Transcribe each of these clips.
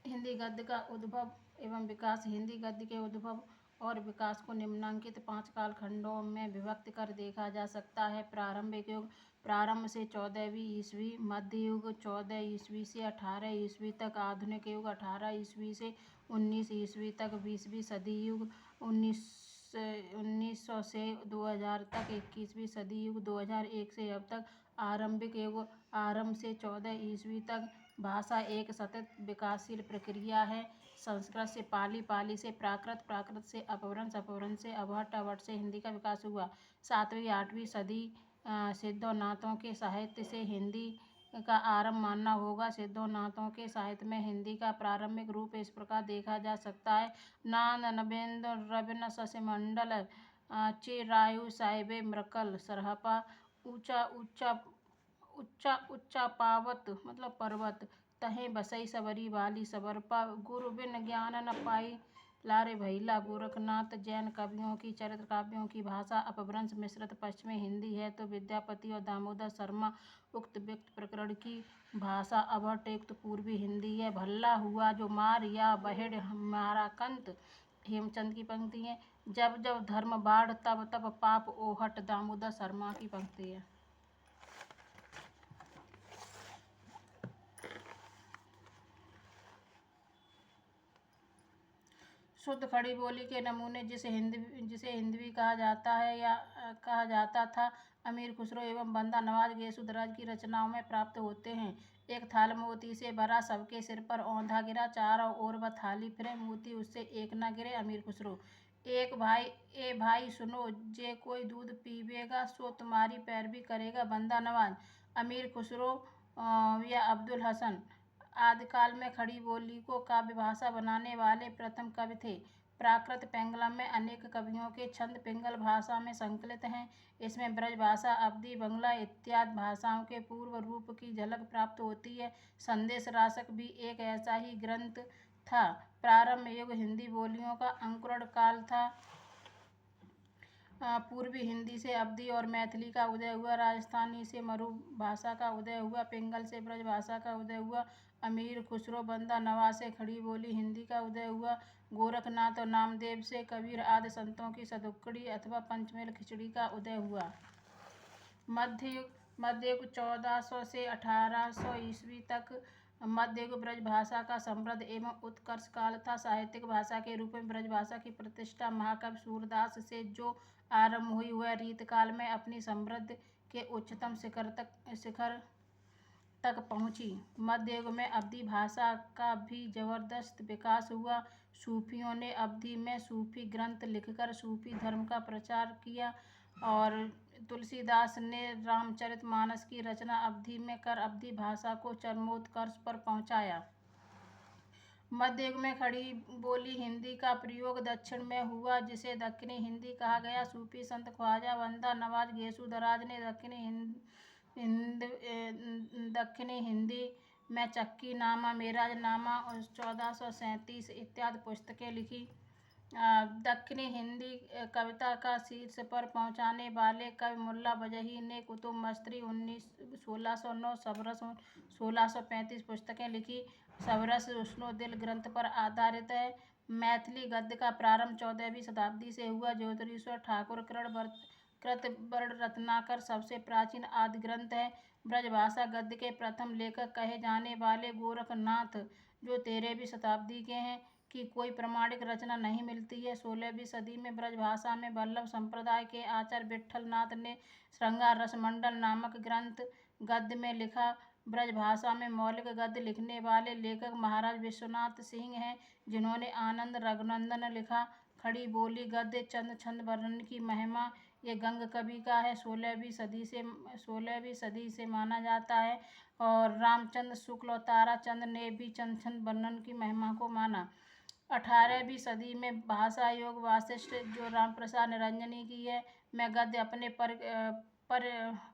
हिंदी गद्य का उद्भव एवं विकास। हिंदी गद्य के उद्भव और विकास को निम्नलिखित 5 कालखंडों में विभक्त कर देखा जा सकता है। प्रारंभिक युग, प्रारंभ से 14वीं ईस्वी। मध्य युग 14 ईस्वी से 18 ईस्वी तक। आधुनिक युग 18 ईस्वी से 19 ईस्वी तक। 20वीं सदी युग 1900 से 2000 तक। 21वीं सदी युग 2001 से अब तक। आरंभिक युग, आरंभ से 14 ईस्वी तक। भाषा एक सतत विकासशील प्रक्रिया है। संस्कृत से पाली, पाली से प्राकृत, प्राकृत से अपभ्रंश, अपभ्रंश से अवहट्ठ, अवहट्ठ से हिंदी का विकास हुआ। 7वीं-8वीं सदी सिद्धोनाथों के साहित्य से हिंदी का आरंभ मानना होगा। सिद्धोनाथों के साहित्य में हिंदी का प्रारंभिक रूप इस प्रकार देखा जा सकता है। नाद नबेंद्र रविन शशिमंडल चिरायु साहिबे मृकल सरहपा ऊंचा ऊंचा उच्चा उच्चा पावत मतलब पर्वत तहें बसई सबरी वाली सबरपा गुरु बिन ज्ञान न पाई लारे भैला गोरखनाथ। जैन कवियों की चरित्र काव्यों की भाषा अपभ्रंश मिश्रित पश्चिमी हिंदी है तो विद्यापति और दामोदर शर्मा उक्त व्यक्त प्रकरण की भाषा अभट्ट युक्त पूर्वी हिंदी है। भल्ला हुआ जो मार या बहेड़ मारा कंत हेमचंद की पंक्ति है। जब जब धर्म बाढ़ तब तब पाप ओहट दामोदर शर्मा की पंक्ति है। शुद्ध खड़ी बोली के नमूने जिसे हिंदवी कहा जाता है या कहा जाता था, अमीर खुसरो एवं बंदा नवाज गैसुदराज की रचनाओं में प्राप्त होते हैं। एक थाल मोती से भरा, सबके सिर पर औंधा गिरा, चारों ओर वह थाली फिरे, मोती उससे एक न गिरे। अमीर खुसरो। एक भाई, ए भाई सुनो, जे कोई दूध पीवेगा सो तुम्हारी पैरवी करेगा। बंदा नवाज। अमीर खुसरो या अब्दुल हसन आदिकाल में खड़ी बोली को काव्य भाषा बनाने वाले प्रथम कवि थे। प्राकृत पेंगलम में अनेक कवियों के छंद पिंगल भाषा में संकलित हैं। इसमें ब्रज भाषा, अवधी, बंगला इत्यादि भाषाओं के पूर्व रूप की झलक प्राप्त होती है। संदेश राशक भी एक ऐसा ही ग्रंथ था। प्रारंभ युग हिंदी बोलियों का अंकुरण काल था। पूर्वी हिंदी से अवधी और मैथिली का उदय हुआ। राजस्थानी से मरु भाषा का उदय हुआ। पिंगल से ब्रज भाषा का उदय हुआ। अमीर खुसरो, बंदा नवाज से खड़ी बोली हिंदी का उदय हुआ। गोरखनाथ और नामदेव से कबीर आदि संतों की सदुक्कड़ी अथवा पंचमेल खिचड़ी का उदय हुआ। मध्य युग 1400 से 1800 ईस्वी तक। मध्य युग ब्रज भाषा का समृद्ध एवं उत्कर्ष काल था। साहित्यिक भाषा के रूप में ब्रज भाषा की प्रतिष्ठा महाकवि सूरदास से जो आरंभ हुई वह रीतकाल में अपनी समृद्धि के उच्चतम शिखर तक पहुंची। मध्य युग में अवधी भाषा का भी जबरदस्त विकास हुआ। सूफियों ने अवधी में सूफी ग्रंथ लिखकर सूफी धर्म का प्रचार किया और तुलसीदास ने रामचरितमानस की रचना अवधी में कर अवधी भाषा को चरमोत्कर्ष पर पहुंचाया। मध्य युग में खड़ी बोली हिंदी का प्रयोग दक्षिण में हुआ जिसे दक्खनी हिंदी कहा गया। सूफी संत ख्वाजा बंदा नवाज गैसुदराज ने दक्खनी हिंदी में चक्की नामा, मेराज नामा और 1437 इत्यादि पुस्तकें लिखी। दक्खनी हिंदी कविता का शीर्ष पर पहुंचाने वाले कवि मुल्ला वजही ने कुतुब मस्तरी 1609, सबरस 1635 पुस्तकें लिखी। सबरस उष्णोदिल ग्रंथ पर आधारित है। मैथिली गद्य का प्रारंभ 14वीं शताब्दी से हुआ। ज्योतिरीश्वर ठाकुर कृत वर्ण रत्नाकर सबसे प्राचीन आदि ग्रंथ है। ब्रजभाषा गद्य के प्रथम लेखक कहे जाने वाले गोरखनाथ जो 13वीं शताब्दी के हैं की कोई प्रमाणिक रचना नहीं मिलती है। 16वीं सदी में ब्रजभाषा में वल्लभ संप्रदाय के आचार्य विट्ठलनाथ ने श्रृंगार रसमंडल नामक ग्रंथ गद्य में लिखा। ब्रजभाषा में मौलिक गद्य लिखने वाले लेखक महाराज विश्वनाथ सिंह हैं जिन्होंने आनंद रघुनंदन लिखा। खड़ी बोली गद्य छंद वर्णन की महिमा ये गंग कवि का है। 16वीं सदी से माना जाता है और रामचंद्र शुक्ल और ताराचंद ने भी छंद वर्णन की महिमा को माना। 18वीं सदी में भाषा योग वासिष्ठ जो रामप्रसाद निरंजनी की है में गद्य अपने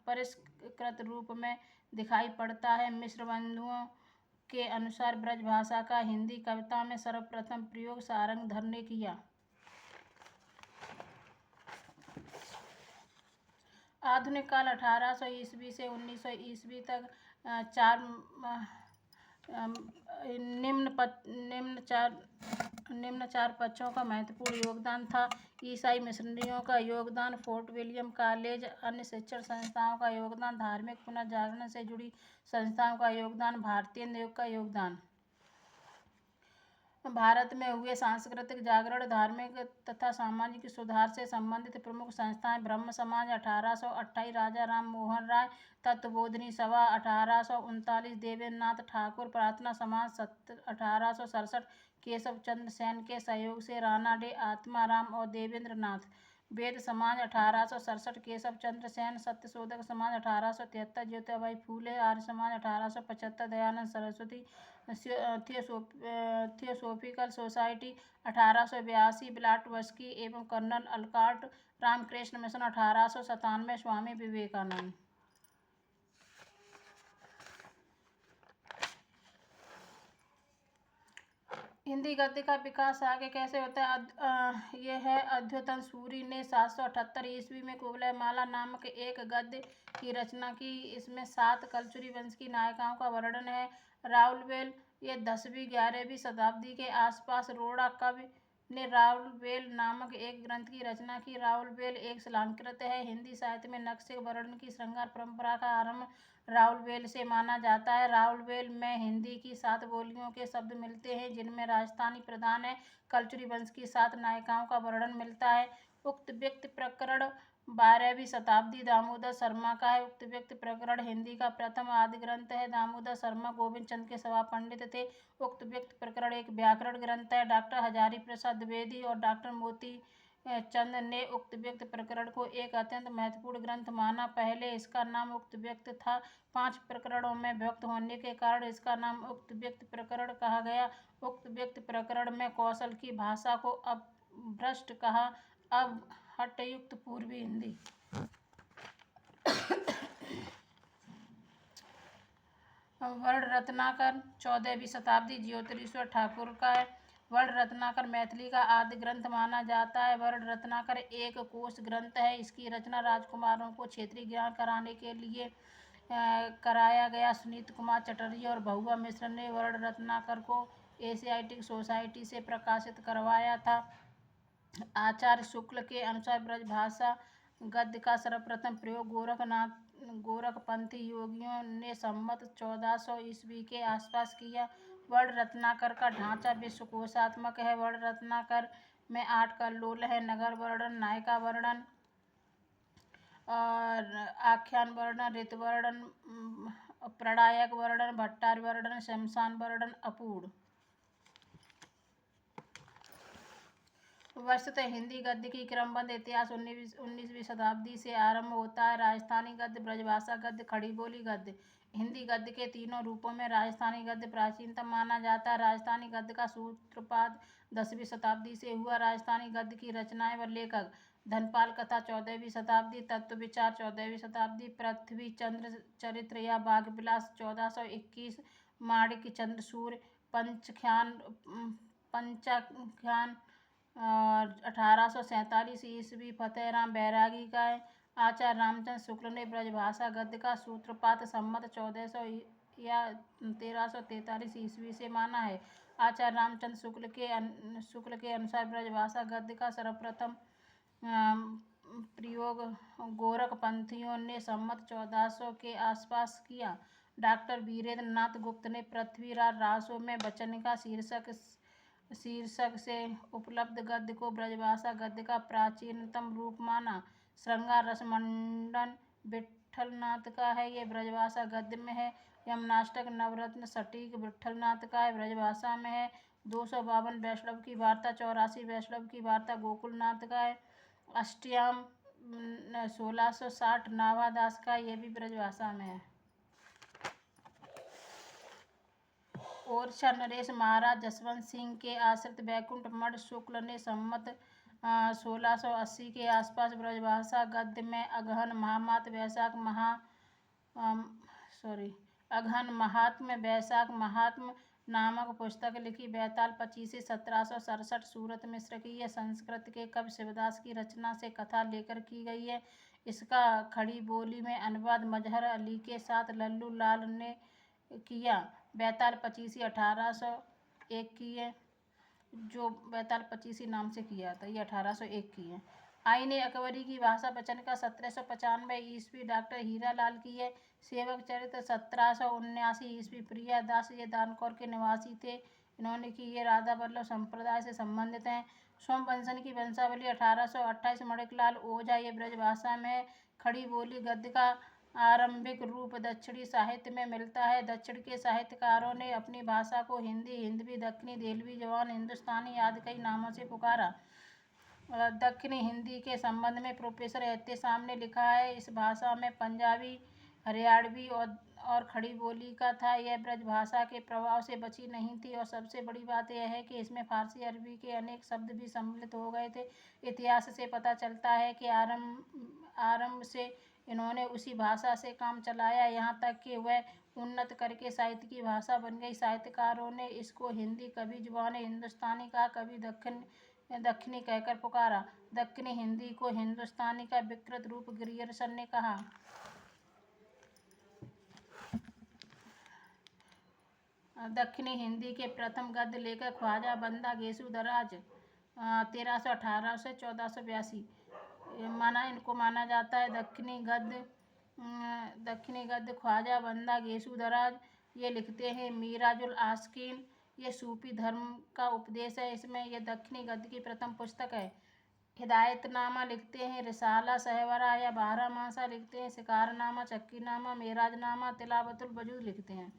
परिष्कृत रूप में दिखाई पड़ता है। मिश्र बंधुओं के अनुसार ब्रज भाषा का हिंदी कविता में सर्वप्रथम प्रयोग सारंगधर ने किया। आधुनिक काल 1800 ईस्वी से 1900 ईस्वी तक। 4 निम्न निम्न चार पक्षों का महत्वपूर्ण योगदान था। ईसाई मिशनरियों का योगदान, फोर्ट विलियम कॉलेज, अन्य शिक्षण संस्थाओं का योगदान, धार्मिक पुनर्जागरण से जुड़ी संस्थाओं का योगदान, भारतीय नियोग का योगदान। भारत में हुए सांस्कृतिक जागरण, धार्मिक तथा सामाजिक सुधार से संबंधित प्रमुख संस्थाएं: ब्रह्म समाज 1828, राजा राम मोहन राय तत्वबोधिनी सभा 1839, देवेंद्र नाथ ठाकुर प्रार्थना समाज 1867, केशव चंद्र सेन के सहयोग से राणा डे, आत्माराम और देवेंद्र नाथ, वेद समाज 1867, केशव चंद्र सेन, सत्यशोधक समाज 1873, ज्योतिबाई फूले, आर्य समाज 1875, दयानंद सरस्वती थियोसोफिकल सोसाइटी 1882, ब्लाटवस्की एवं colonel Olcott Ramakrishna mission 1897, Swami Vivekananda. Hindi गद्य का विकास आगे कैसे होता है? यह है अद्योतन सूरी ने 778 ईस्वी में कुवलयमाला नामक एक गद्य की रचना की। इसमें 7 कलचुरी वंश की नायिकाओं का वर्णन है। राउलवेल, ये 10वीं 11वीं शताब्दी के आसपास रोड़ा कवि ने राउलवेल नामक एक ग्रंथ की रचना की। राउलवेल एक शिलांकृत है। हिंदी साहित्य में नक्शे वर्णन की श्रृंगार परंपरा का आरंभ राउलवेल से माना जाता है। राउलवेल में हिंदी की 7 बोलियों के शब्द मिलते हैं, जिनमें राजस्थानी प्रधान है। कलचुरी वंश की 7 नायिकाओं का वर्णन मिलता है। उक्त व्यक्ति प्रकरण 12वीं शताब्दी दामोदर शर्मा का है। उक्त व्यक्ति प्रकरण हिंदी का प्रथम आदि ग्रंथ है। दामोदर शर्मा गोविंद चंद के सभा पंडित थे। उक्त व्यक्ति प्रकरण एक व्याकरण ग्रंथ है। डॉक्टर हजारी प्रसाद द्विवेदी और डॉक्टर मोती चंद ने उक्त व्यक्ति प्रकरण को एक अत्यंत महत्वपूर्ण ग्रंथ माना। पहले इसका नाम उक्त व्यक्ति था। 5 प्रकरणों में विभक्त होने के कारण इसका नाम उक्त व्यक्ति प्रकरण कहा गया। उक्त व्यक्ति प्रकरण में कौशल की भाषा को अपभ्रष्ट कहा। अब हठयुक्त पूर्वी हिंदी। वर्ण रत्नाकर 14वीं शताब्दी ज्योतिरीश्वर ठाकुर का है। वर्ण रत्नाकर मैथिली का आदि ग्रंथ माना जाता है। वर्ण रत्नाकर एक कोश ग्रंथ है। इसकी रचना राजकुमारों को क्षेत्रीय ज्ञान कराने के लिए कराया गया। सुनीत कुमार चटर्जी और भहुआ मिश्र ने वर्ण रत्नाकर को एशियाटिक सोसाइटी से प्रकाशित करवाया था। आचार्य शुक्ल के अनुसार ब्रजभाषा गद्य का सर्वप्रथम प्रयोग गोरखपंथी योगियों ने संवत 1400 ईस्वी के आसपास किया। वर्ण रत्नाकर का ढांचा विश्वकोशात्मक है। वर्ण रत्नाकर में 8 कल्लोल है: नगर वर्णन, नायिका वर्णन और आख्यान वर्णन, ऋतु वर्णन, प्रणायक वर्णन, भट्टार वर्णन, शमशान वर्णन, अपूर्ण। वस्तुतः हिंदी गद्य की क्रमबद्ध इतिहास 19वीं शताब्दी से आरंभ होता है। राजस्थानी गद्य, ब्रजभाषा गद्य, खड़ी बोली गद्य। हिंदी गद्य के तीनों रूपों में राजस्थानी गद्य प्राचीनतम माना जाता है। राजस्थानी गद्य का सूत्रपात 10वीं शताब्दी से हुआ। राजस्थानी गद्य की रचनाएं व लेखक: धनपाल कथा 14वीं शताब्दी, तत्व विचार 14वीं शताब्दी, पृथ्वी चंद्र चरित्र या बाघ विलास 1421, माणिक चंद्र सूर्य, पंचाख्यान और 1847 ईस्वी फतेहराम बैरागी का है। आचार्य रामचंद्र शुक्ल ने ब्रजभाषा गद्य का सूत्रपात संवत 1400 या 1343 ईस्वी से माना है। आचार्य रामचंद्र शुक्ल के अनुसार ब्रजभाषा गद्य का सर्वप्रथम प्रयोग गोरखपंथियों ने संवत 1400 के आसपास किया। डॉक्टर वीरेंद्र नाथ गुप्त ने पृथ्वीराज रासो में वचन का शीर्षक से उपलब्ध गद्य को ब्रजभाषा गद्य का प्राचीनतम रूप माना। श्रृंगार रस मंडन विट्ठलनाथ का है, ये ब्रजभाषा गद्य में है। यमनाष्टक नवरत्न सटीक विट्ठलनाथ का है, ब्रजभाषा में है। 252 वैष्णव की वार्ता, 84 वैष्णव की वार्ता गोकुलनाथ का है। अष्टयाम 1660 नाभादास का, ये भी ब्रजभाषा में है। ओरछा नरेश महाराज जसवंत सिंह के आश्रित वैकुंठ मठ शुक्ल ने संवत 1680 के आसपास ब्रजभाषा गद्य में अगहन महात्म्य नामक पुस्तक लिखी। बैताल 25 1767 सूरत मिश्र की यह संस्कृत के कवि शिवदास की रचना से कथा लेकर की गई है। इसका खड़ी बोली में अनुवाद मजहर अली के साथ लल्लू लाल ने किया। बैताल 25 1800 1801 की है, जो बैताल पचीसी नाम से किया था, ये 1801 की है। आईने अकबरी की भाषा वचन का 1795 ईस्वी डॉक्टर हीरा लाल की है। सेवक चरित्र 1779 ईस्वी प्रिया दास, ये दानकौर के निवासी थे, इन्होंने की। ये राधा वल्लभ संप्रदाय से संबंधित हैं। सोमवंशन की वंशावली 1828 मणिकलाल ओझा, ये ब्रजभाषा में खड़ी बोली गद्य का आरंभिक रूप दक्षिणी साहित्य में मिलता है। दक्षिण के साहित्यकारों ने अपनी भाषा को हिंदी, हिंदवी, दक्कनी, देलवी, जवान, हिंदुस्तानी आदि कई नामों से पुकारा। दक्कनी हिंदी के संबंध में प्रोफेसर एहतेशाम ने लिखा है, इस भाषा में पंजाबी, हरियाणवी और खड़ी बोली का था। यह ब्रज भाषा के प्रभाव से बची नहीं थी, और सबसे बड़ी बात यह है कि इसमें फारसी, अरबी के अनेक शब्द भी सम्मिलित हो गए थे। इतिहास से पता चलता है कि आरंभ से इन्होंने उसी भाषा से काम चलाया, यहाँ तक कि वह उन्नत करके साहित्य की भाषा बन गई। साहित्यकारों ने इसको हिंदी, कभी जुबान हिंदुस्तानी कहा, कभी दक्कनी कहकर पुकारा। दक्कनी हिंदी को हिंदुस्तानी का विकृत रूप ग्रियर्सन ने कहा। दक्कनी हिंदी के प्रथम गद्य लेखक ख्वाजा बंदा गेसुदराज 1318 से 1482 माना जाता है। दक्कनी गद्य ख्वाजा बंदा गेसुदराज ये लिखते हैं, मीराजुल आस्कीन, ये सूफी धर्म का उपदेश है। इसमें यह दक्कनी गद्य की प्रथम पुस्तक है। हिदायतनामा लिखते हैं, रिसाला सहवरा या बारहमासा लिखते हैं, शिकारनामा, चक्कीनामा, मेराजनामा, तिलावतुल वजूद लिखते हैं।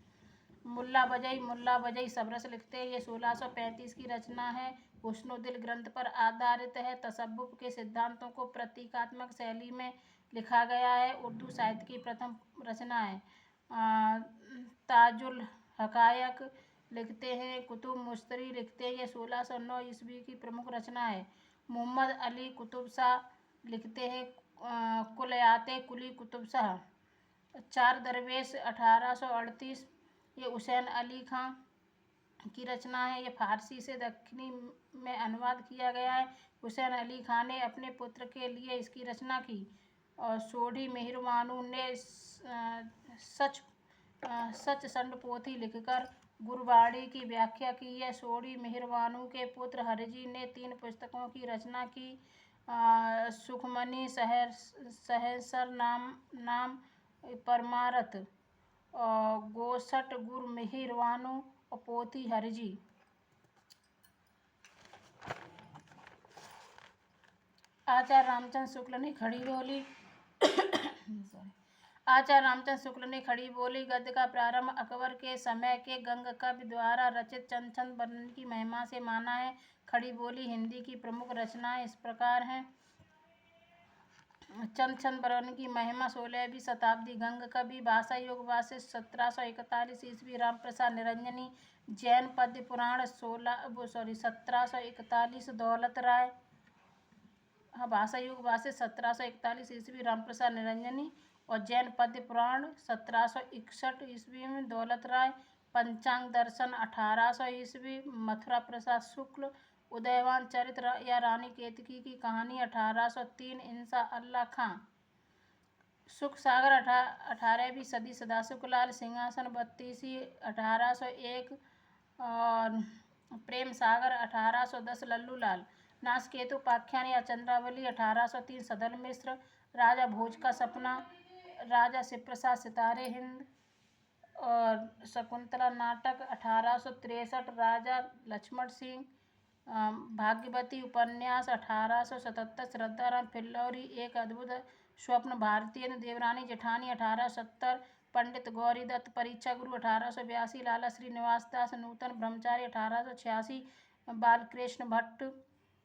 मुल्ला बजई सबरस लिखते हैं, ये 1635 की रचना है। हुस्नुद्दीन ग्रंथ पर आधारित है। तसव्वुफ के सिद्धांतों को प्रतीकात्मक शैली में लिखा गया है। उर्दू साहित्य की प्रथम रचना है। ताजुल हकायक लिखते हैं, कुतुब मुश्तरी लिखते हैं, ये 1609 ईस्वी की प्रमुख रचना है। मोहम्मद अली कुतुब शाह लिखते हैं, कुलयाते कुली कुतुब शाह। चार दरवेश 1838, ये हुसैन अली खां की रचना है। ये फारसी से दक्कनी में अनुवाद किया गया है। हुसैन अली खां ने अपने पुत्र के लिए इसकी रचना की। और सोढ़ी मेहरबानू ने सच संड पोथी लिखकर गुरबाणी की व्याख्या की है। सोढ़ी मेहरबानू के पुत्र हरजी ने 3 पुस्तकों की रचना की, सुखमनी सहसर नाम परमारथ, गोसठ गुर मेहरबानू और पोथी हरजी। आचार्य रामचंद्र शुक्ल ने खड़ी बोली आचार्य रामचंद्र शुक्ल ने खड़ी बोली गद्य का प्रारंभ अकबर के समय के गंग कवि द्वारा रचित चंद वर्णन की महिमा से माना है। खड़ी बोली हिंदी की प्रमुख रचनाएं इस प्रकार हैं। चंद वर्णन की महिमा 16वीं शताब्दी गंग कवि, भाषा योग वासिष्ठ 1741 ईस्वी, राम प्रसाद निरंजनी, जैन पद्य पुराण 1741, दौलत राय, भाषा युग वासिष्ठ 1741 ईस्वी, राम प्रसाद निरंजनी, और जैन पद्य पुराण 1761 ईस्वी में दौलत राय। पंचांग दर्शन 1800 ईस्वी, मथुरा प्रसाद शुक्ल। उदयवान चरित्र या रानी केतकी की कहानी 1803, इंसा अल्लाह खां। सुख सागर 18वीं सदी, सदाशिवलाल सिंहासन 32 1801, और प्रेम सागर 1810, लल्लू लाल। नासकेतु उपाख्यान या चंद्रावली 1803, सदल मिश्र। राजा भोज का सपना, राजा शिवप्रसाद सितारे हिंद, और शकुंतला नाटक 1863, राजा लक्ष्मण सिंह। भाग्यवती उपन्यास 1877, श्रद्धाराम फिल्लौरी, एक अद्भुत स्वप्न, भारतीय देवरानी जेठानी 1870, पंडित गौरीदत्त परीक्षा गुरु 1882, लाला श्रीनिवास दास नूतन ब्रह्मचारी 1886, बालकृष्ण भट्ट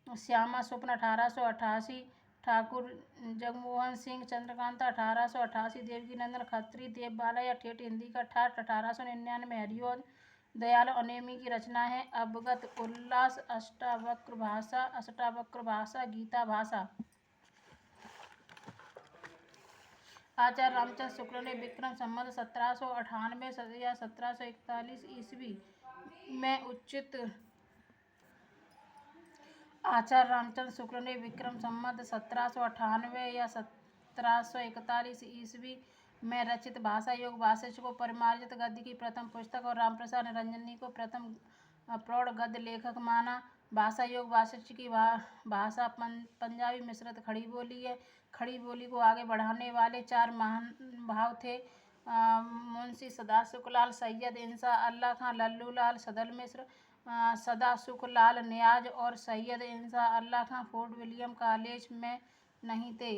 श्यामा स्वप्न 1888, ठाकुर जगमोहन सिंह चंद्रकांता 1888, देवकीनंदन खत्री देवबाला या ठेठ हिंदी का ठाठ 1899, हरिओम दयाल अनेमी की रचना है। अवगत उल्लास अष्टावक्र भाषा गीता भाषा। आचार्य रामचंद्र शुक्ल ने विक्रम संवत 1798 या 1741 ईस्वी में उचित आचार्य रामचंद्र शुक्ल ने विक्रम संवत 1798 या 1741 ईस्वी में रचित भाषा योग वासिष्ठ को परिमार्जित गद्य की प्रथम पुस्तक और रामप्रसाद निरंजनी को प्रथम प्रौढ़ गद्य लेखक माना। भाषा योग वाशिष्ठ की भाषा पंजाबी मिश्रित खड़ी बोली है। खड़ी बोली को आगे बढ़ाने वाले 4 महानुभाव थे। मुंशी सदाशिवलाल, सैयद इंसा अल्लाह खां, लल्लू लाल सदल मिश्र, सदाशिवलाल नियाज और सैयद इंसा अल्लाह खां फोर्ट विलियम कॉलेज में नहीं थे।